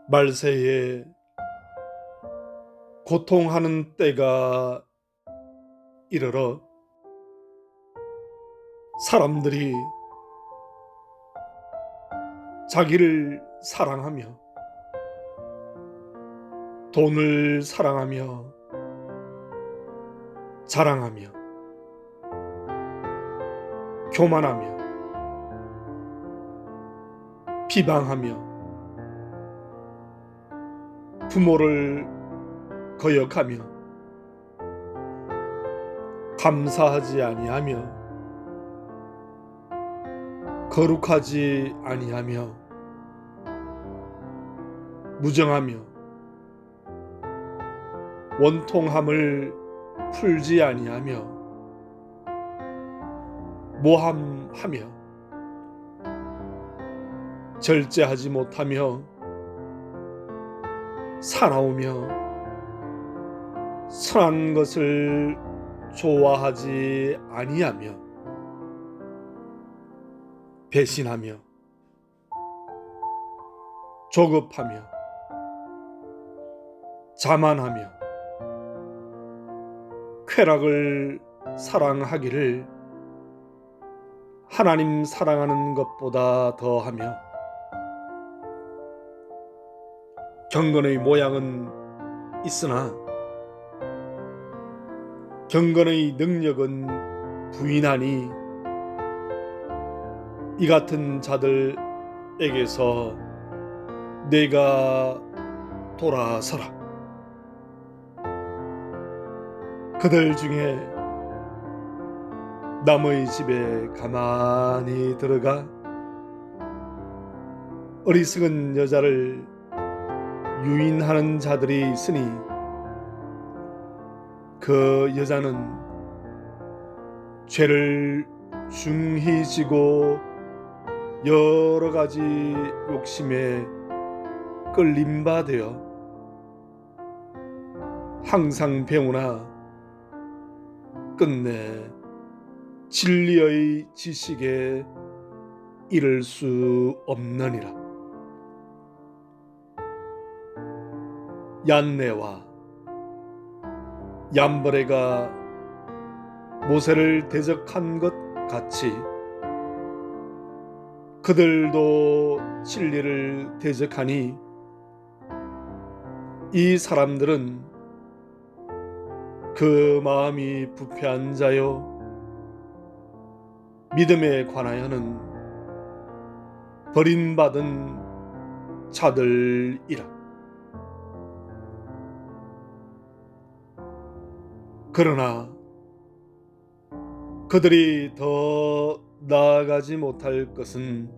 말세에 고통하는 때가 이르러 사람들이 자기를 사랑하며 돈을 사랑하며 자랑하며 교만하며 비방하며 부모를 거역하며 감사하지 아니하며 거룩하지 아니하며 무정하며 원통함을 풀지 아니하며 모함하며 절제하지 못하며 사나우며 선한 것을 좋아하지 아니하며 배신하며 조급하며 자만하며 쾌락을 사랑하기를 하나님 사랑하는 것보다 더하며 경건의 모양은 있으나 경건의 능력은 부인하니 이 같은 자들에게서 내가 돌아서라. 그들 중에 남의 집에 가만히 들어가 어리석은 여자를 유인하는 자들이 있으니 그 여자는 죄를 중히 지고 여러 가지 욕심에 끌린 바 되어 항상 배우나 끝내 진리의 지식에 이를 수 없느니라. 얀네와 얀버레가 모세를 대적한 것 같이 그들도 진리를 대적하니 이 사람들은 그 마음이 부패한 자요 믿음에 관하여는 버림받은 자들이라. 그러나 그들이 더 나아가지 못할 것은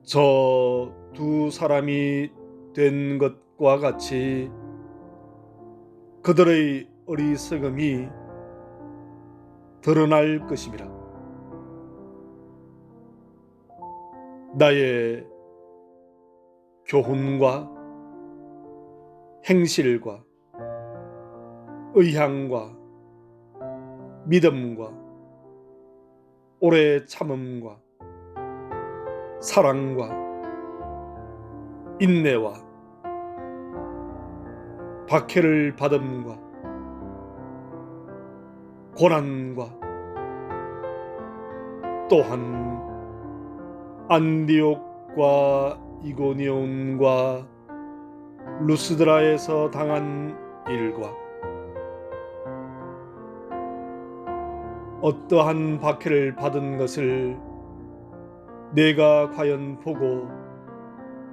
저 두 사람이 된 것과 같이 그들의 어리석음이 드러날 것임이라. 나의 교훈과 행실과 의향과 믿음과 오래 참음과 사랑과 인내와 박해를 받음과 고난과 또한 안디옥과 이고니온과 루스드라에서 당한 일과 어떠한 박해를 받은 것을 내가 과연 보고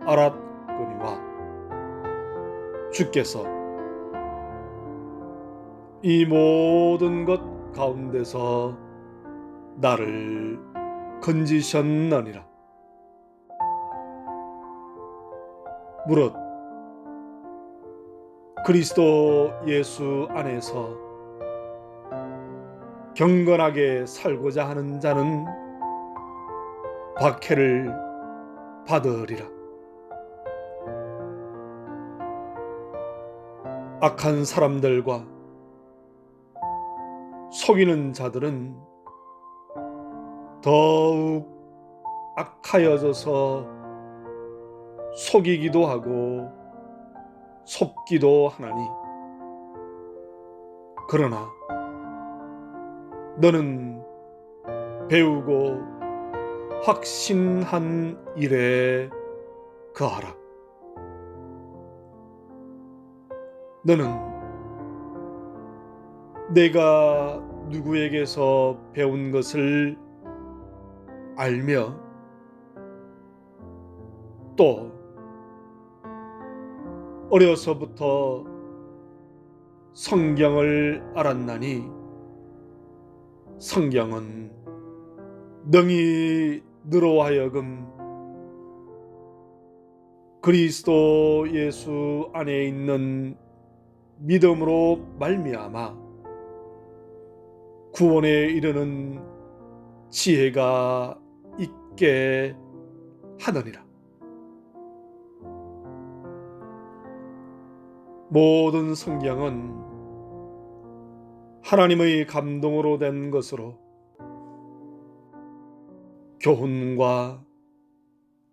알았거니와 주께서 이 모든 것 가운데서 나를 건지셨느니라. 무릇 그리스도 예수 안에서 경건하게 살고자 하는 자는 박해를 받으리라. 악한 사람들과 속이는 자들은 더욱 악하여져서 속이기도 하고 속기도 하나니, 그러나 너는 배우고 확신한 일에 거하라. 너는 내가 누구에게서 배운 것을 알며 또 어려서부터 성경을 알았나니 성경은 능히 너로 하여금 그리스도 예수 안에 있는 믿음으로 말미암아 구원에 이르는 지혜가 있게 하느니라. 모든 성경은 하나님의 감동으로 된 것으로 교훈과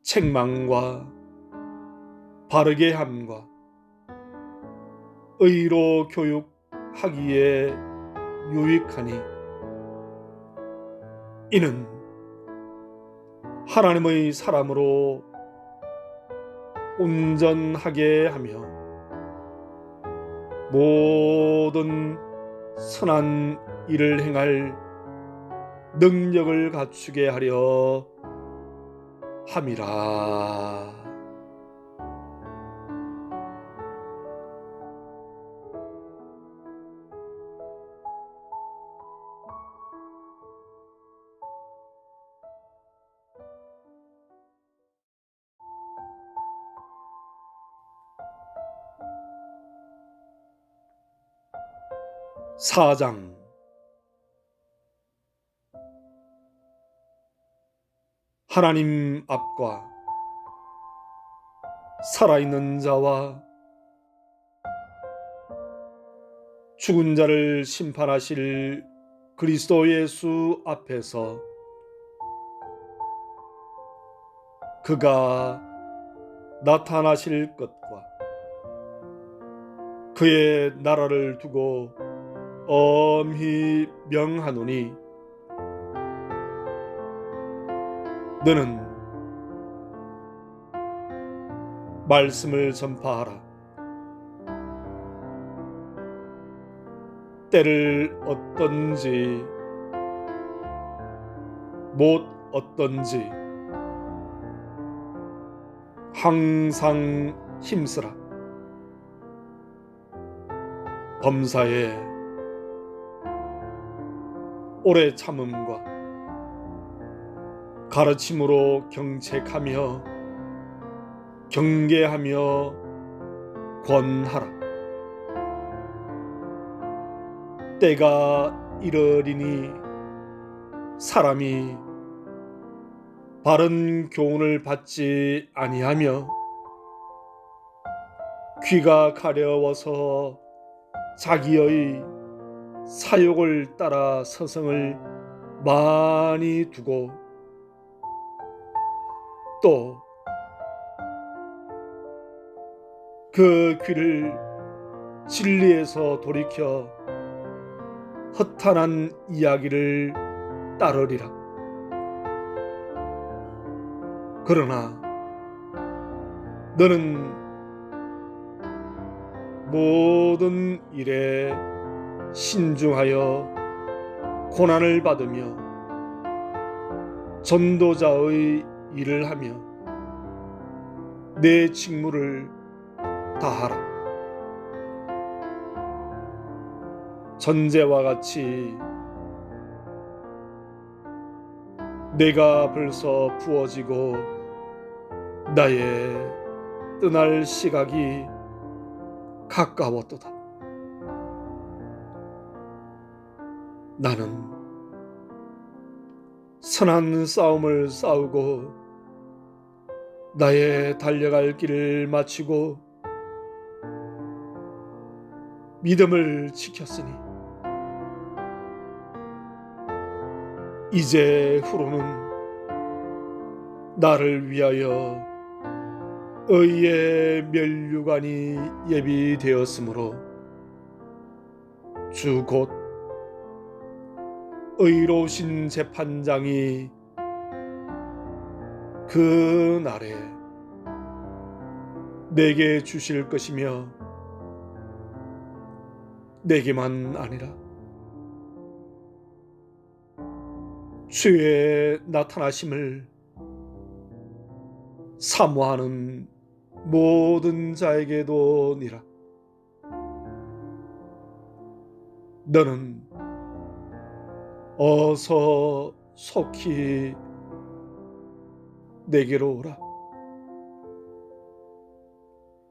책망과 바르게 함과 의로 교육하기에 유익하니 이는 하나님의 사람으로 온전하게 하며 모든 선한 일을 행할 능력을 갖추게 하려 함이라. 사장. 하나님 앞과 살아있는 자와 죽은 자를 심판하실 그리스도 예수 앞에서 그가 나타나실 것과 그의 나라를 두고 엄히 명하노니 너는 말씀을 전파하라. 때를 얻든지 못 얻든지 항상 힘쓰라. 범사에 오래 참음과 가르침으로 경책하며 경계하며 권하라. 때가 이르리니 사람이 바른 교훈을 받지 아니하며 귀가 가려워서 자기의 사욕을 따라 서성을 많이 두고 또 그 귀를 진리에서 돌이켜 허탄한 이야기를 따르리라. 그러나 너는 모든 일에 신중하여 고난을 받으며 전도자의 일을 하며 내 직무를 다하라. 전제와 같이 내가 벌써 부어지고 나의 떠날 시각이 가까웠도다. 나는 선한 싸움을 싸우고 나의 달려갈 길을 마치고 믿음을 지켰으니 이제 후로는 나를 위하여 의의 면류관이 예비되었으므로 주 곧 의로우신 재판장이 그 날에 내게 주실 것이며 내게만 아니라 주의 나타나심을 사모하는 모든 자에게도니라. 너는 어서 속히 내게로 오라.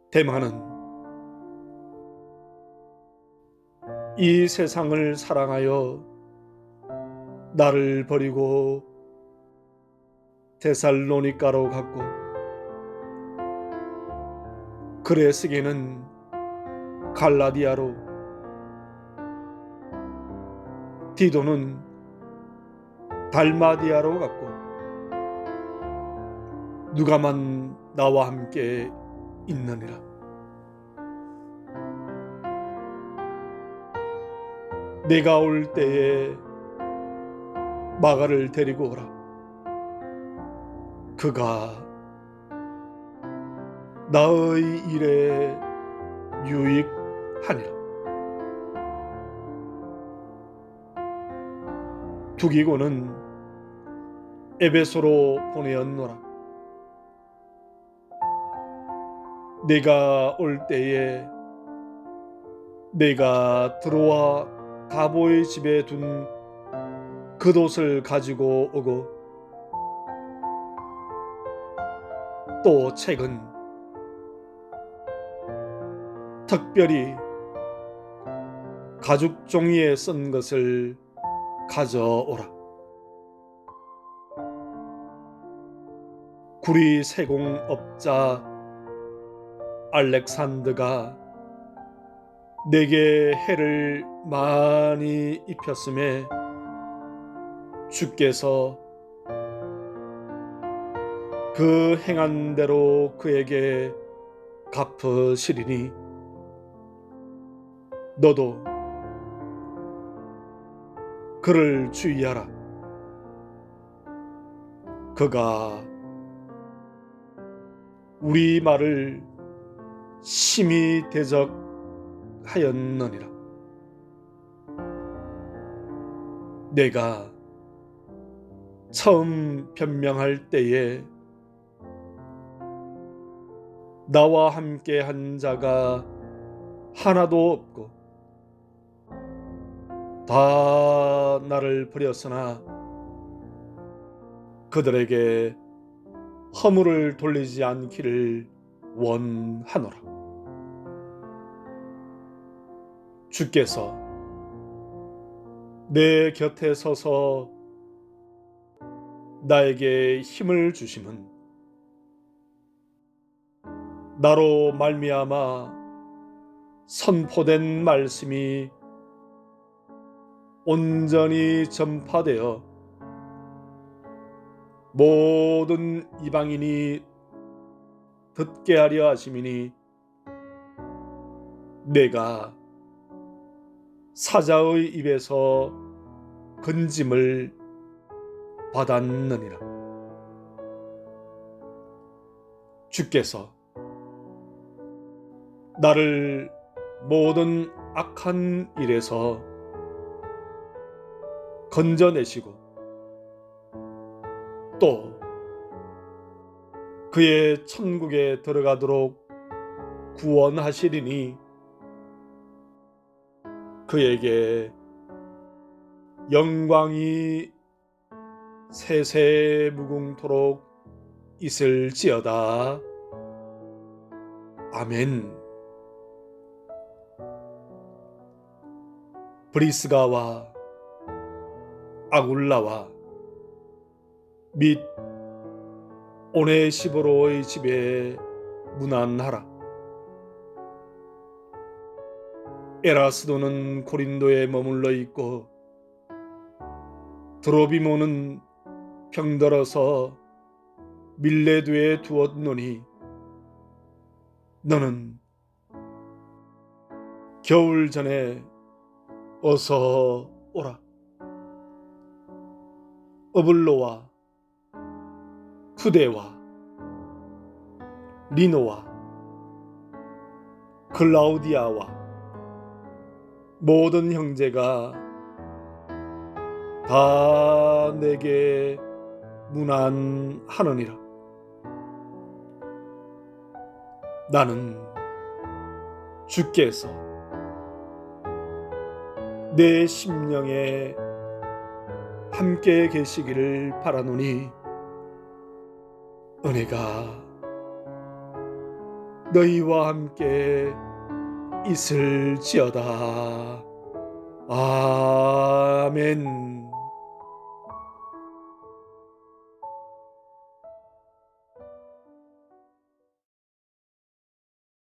대만은 이 세상을 사랑하여 나를 버리고 데살로니가로 갔고 그레스게는 갈라디아로 디도는 달마디아로 갔고 누가만 나와 함께 있느니라. 내가 올 때에 마가를 데리고 오라. 그가 나의 일에 유익하니라. 두기고는 에베소로 보내었노라. 내가 올 때에 내가 드로아 가보의 집에 둔 겉옷을 가지고 오고 또 책은 특별히 가죽 종이에 쓴 것을 가져오라. 구리 세공업자 알렉산더가 내게 해를 많이 입혔음에 주께서 그 행한 대로 그에게 갚으시리니 너도 그를 주의하라. 그가 우리 말을 심히 대적하였느니라. 내가 처음 변명할 때에 나와 함께 한 자가 하나도 없고 다 나를 버렸으나 그들에게 허물을 돌리지 않기를 원하노라. 주께서 내 곁에 서서 나에게 힘을 주심은 나로 말미암아 선포된 말씀이 온전히 전파되어 모든 이방인이 듣게 하려 하심이니 내가 사자의 입에서 건짐을 받았느니라. 주께서 나를 모든 악한 일에서 건져내시고 또 그의 천국에 들어가도록 구원하시리니 그에게 영광이 세세무궁토록 있을지어다. 아멘. 브리스가와 아굴라와 및 오네시보로의 집에 문안하라. 에라스도는 고린도에 머물러 있고 드로비모는 병들어서 밀레두에 두었노니 너는 겨울 전에 어서 오라. 어블로와 푸데와 리노와 클라우디아와 모든 형제가 다 내게 문안하느니라. 나는 주께서 내 심령에 함께 계시기를 바라노니 은혜가 너희와 함께 있을지어다. 아멘.